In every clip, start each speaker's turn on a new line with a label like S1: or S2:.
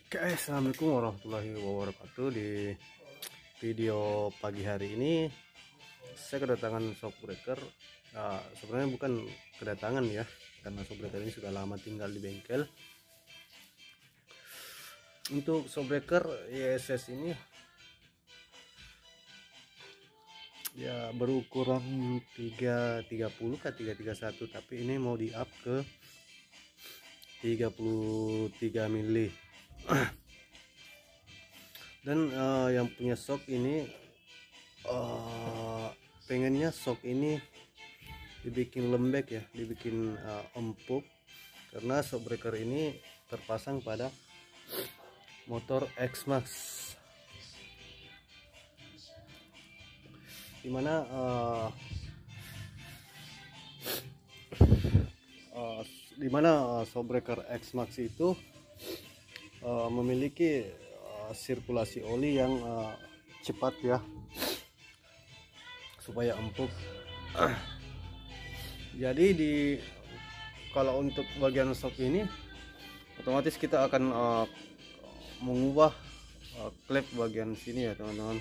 S1: Oke, assalamualaikum warahmatullahi wabarakatuh. Di video pagi hari ini saya kedatangan shockbreaker. Sebenarnya bukan kedatangan ya, karena shockbreaker ini sudah lama tinggal di bengkel. Untuk shockbreaker ISS ini ya berukuran 330 ke 331, tapi ini mau di up ke 33 mili. Dan yang punya shock ini pengennya shock ini dibikin lembek ya, dibikin empuk, karena shockbreaker ini terpasang pada motor X-Max, dimana shockbreaker X-Max itu memiliki sirkulasi oli yang cepat ya, supaya empuk. Jadi kalau untuk bagian shock ini otomatis kita akan mengubah klep bagian sini ya teman-teman.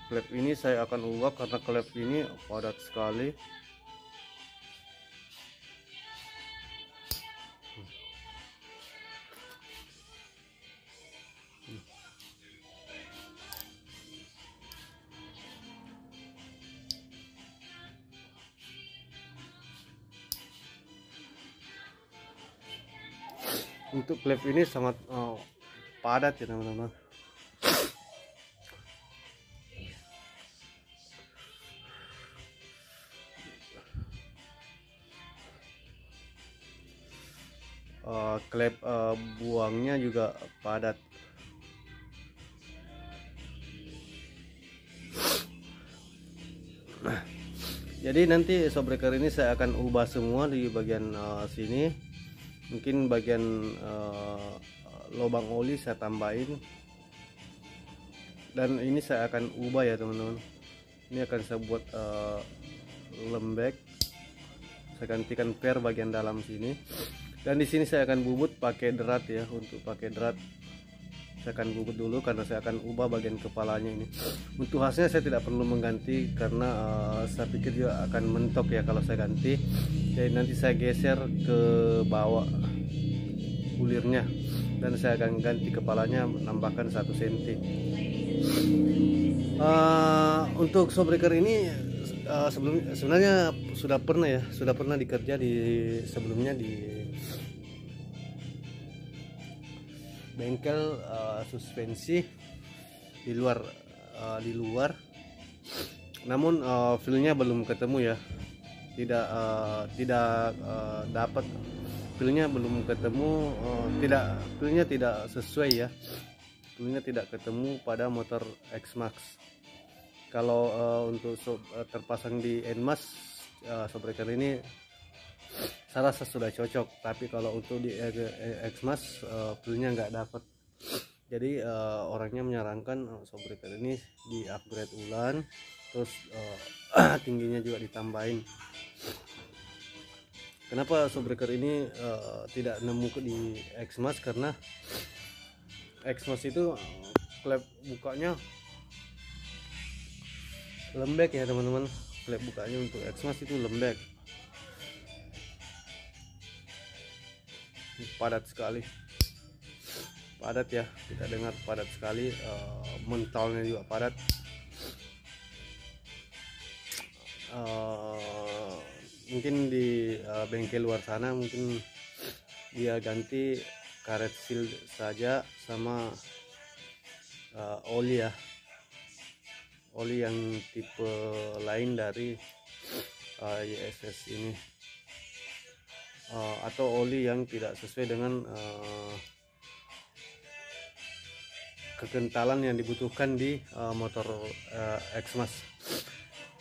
S1: Klep ini saya akan ubah karena klep ini padat sekali. Untuk klep ini sangat padat ya teman-teman. Klep buangnya juga padat. Jadi nanti shockbreaker ini saya akan ubah semua di bagian sini. Mungkin bagian lubang oli saya tambahin, dan ini saya akan ubah ya teman-teman. Ini akan saya buat lembek. Saya gantikan per bagian dalam sini, dan di sini saya akan bubut pakai drat ya. Untuk pakai drat saya akan bubut dulu karena saya akan ubah bagian kepalanya ini. Untuk khasnya saya tidak perlu mengganti karena saya pikir juga akan mentok ya kalau saya ganti. Jadi nanti saya geser ke bawah ulirnya, dan saya akan ganti kepalanya, menambahkan 1 cm. Untuk shockbreaker ini sebenarnya sudah pernah dikerja sebelumnya di bengkel suspensi di luar, namun feelnya belum ketemu ya. Tidak dapat feelnya, belum ketemu, feelnya tidak sesuai ya, feelnya tidak ketemu pada motor X-Max. Kalau untuk terpasang di NMAX, shockbreaker ini saya rasa sudah cocok, tapi kalau untuk di X-Max feelnya nggak dapat. Jadi orangnya menyarankan shockbreaker ini di upgrade ulang, terus tingginya juga ditambahin. Kenapa shockbreaker ini tidak nemu di X-Max? Karena X-Max itu klep bukanya lembek ya teman-teman. Klep bukanya untuk X-Max itu lembek, padat sekali, padat ya, kita dengar padat sekali. Mentalnya juga padat. Mungkin di bengkel luar sana mungkin dia ganti karet seal saja sama oli ya, oli yang tipe lain dari ISS ini, atau oli yang tidak sesuai dengan kekentalan yang dibutuhkan di motor X-Max.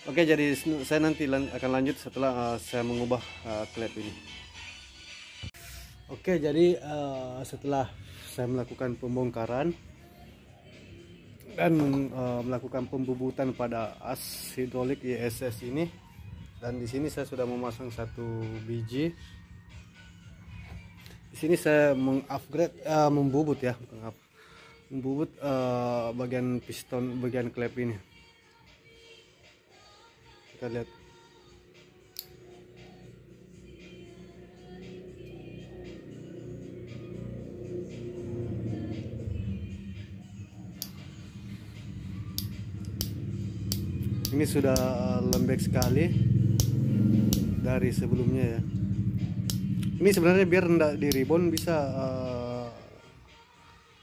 S1: Oke, jadi saya nanti akan lanjut setelah saya mengubah klep ini. Oke, jadi setelah saya melakukan pembongkaran dan melakukan pembubutan pada as hidrolik ISS ini, dan di sini saya sudah memasang 1 biji. Di sini saya mengupgrade, membubut ya, membubut bagian piston, bagian klep ini. Kita lihat. Ini sudah lembek sekali dari sebelumnya ya. Ini sebenarnya biar tidak di ribon bisa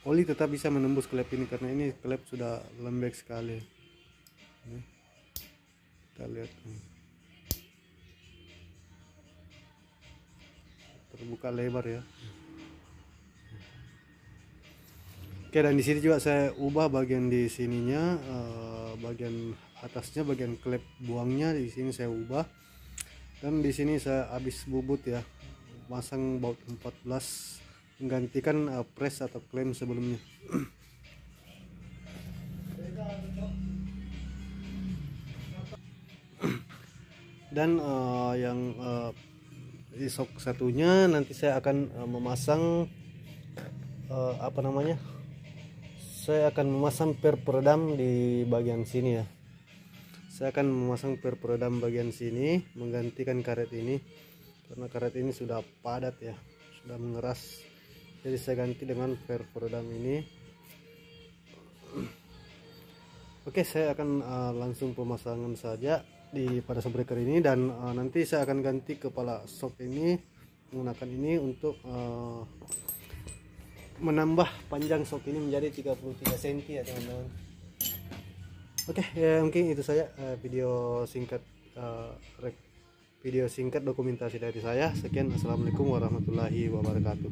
S1: oli tetap bisa menembus klep ini, karena ini klep sudah lembek sekali. Ini, kita lihat terbuka lebar ya. Oke, dan di sini juga saya ubah bagian di sininya, bagian atasnya, bagian klep buangnya di sini saya ubah. Dan di sini saya habis bubut ya, masang baut 14 menggantikan press atau klem sebelumnya. Dan yang di sok satunya nanti saya akan memasang apa namanya, saya akan memasang per peredam di bagian sini ya. Saya akan memasang per peredam bagian sini menggantikan karet ini, karena karet ini sudah padat ya, sudah mengeras. Jadi saya ganti dengan per peredam ini. Oke, saya akan langsung pemasangan saja pada shock breaker ini, dan nanti saya akan ganti kepala shock ini menggunakan ini untuk menambah panjang shock ini menjadi 33 cm ya teman-teman. Oke, ya mungkin itu saja video singkat dokumentasi dari saya. Sekian, assalamualaikum warahmatullahi wabarakatuh.